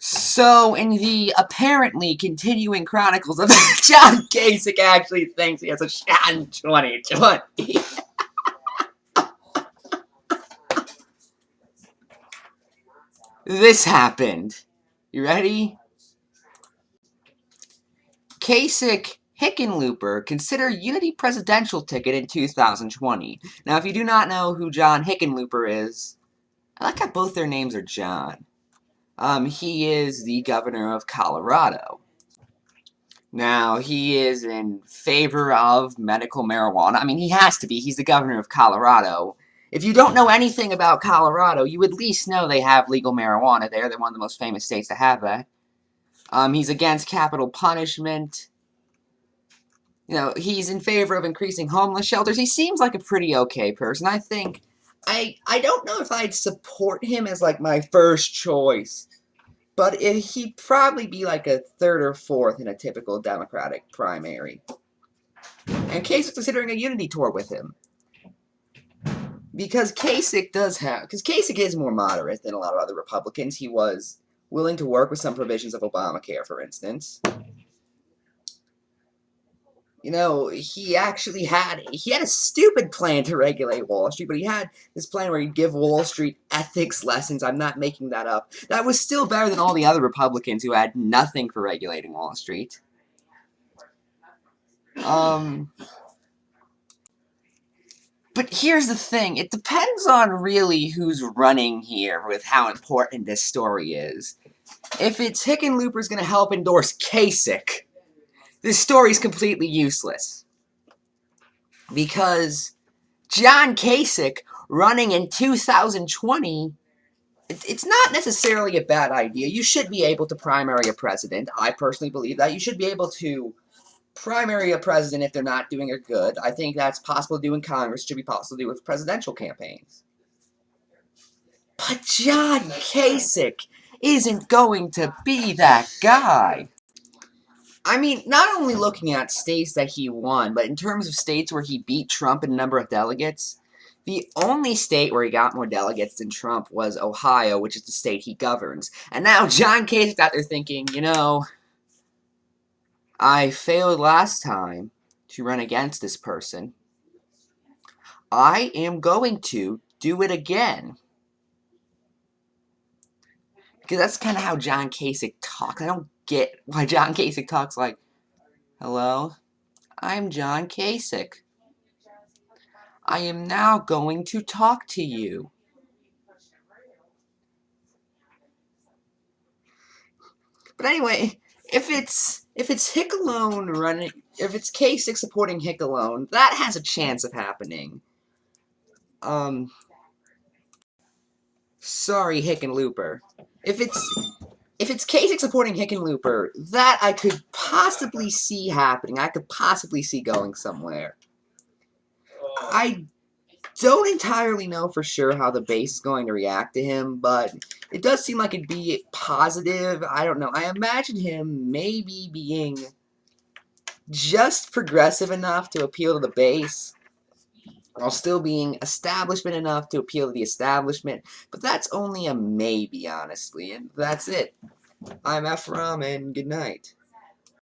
So, in the apparently continuing chronicles of John Kasich actually thinks he has a shot in 2020. This happened. You ready? Kasich Hickenlooper consider Unity presidential ticket in 2020. Now, if you do not know who John Hickenlooper is, I like how both their names are John. He is the governor of Colorado. Now, he is in favor of medical marijuana. I mean, he has to be. He's the governor of Colorado. If you don't know anything about Colorado, you at least know they have legal marijuana there. They're one of the most famous states to have that. He's against capital punishment. You know, he's in favor of increasing homeless shelters. He seems like a pretty okay person. I think, I don't know if I'd support him as, like, my first choice. But he'd probably be like a third or fourth in a typical Democratic primary. And Kasich considering a unity tour with him. Because Kasich is more moderate than a lot of other Republicans. He was willing to work with some provisions of Obamacare, for instance. You know, he actually had a stupid plan to regulate Wall Street, but he had this plan where he'd give Wall Street ethics lessons. I'm not making that up. That was still better than all the other Republicans who had nothing for regulating Wall Street. But here's the thing. It depends on really who's running here with how important this story is. If it's Hickenlooper's going to help endorse Kasich, this story's completely useless. Because John Kasich running in 2020, it's not necessarily a bad idea. You should be able to primary a president. I personally believe that. You should be able to primary a president if they're not doing it good. I think that's possible to do in Congress. It should be possible to do with presidential campaigns. But John Kasich isn't going to be that guy. I mean, not only looking at states that he won, but in terms of states where he beat Trump in a number of delegates, the only state where he got more delegates than Trump was Ohio, which is the state he governs. And now John Kasich's out there thinking, you know, I failed last time to run against this person. I am going to do it again. Because that's kind of how John Kasich talks. I don't get why John Kasich talks like, hello, I'm John Kasich. I am now going to talk to you. But anyway, if it's Hick alone running, if it's Kasich supporting Hick alone, that has a chance of happening. Sorry, Hickenlooper. If it's Kasich supporting Hickenlooper, that I could possibly see happening. I could possibly see going somewhere. I don't entirely know for sure how the base is going to react to him, but it does seem like it'd be positive. I don't know. I imagine him maybe being just progressive enough to appeal to the base, while still being establishment enough to appeal to the establishment. But that's only a maybe, honestly, and that's it. I'm Ephrom, and good night.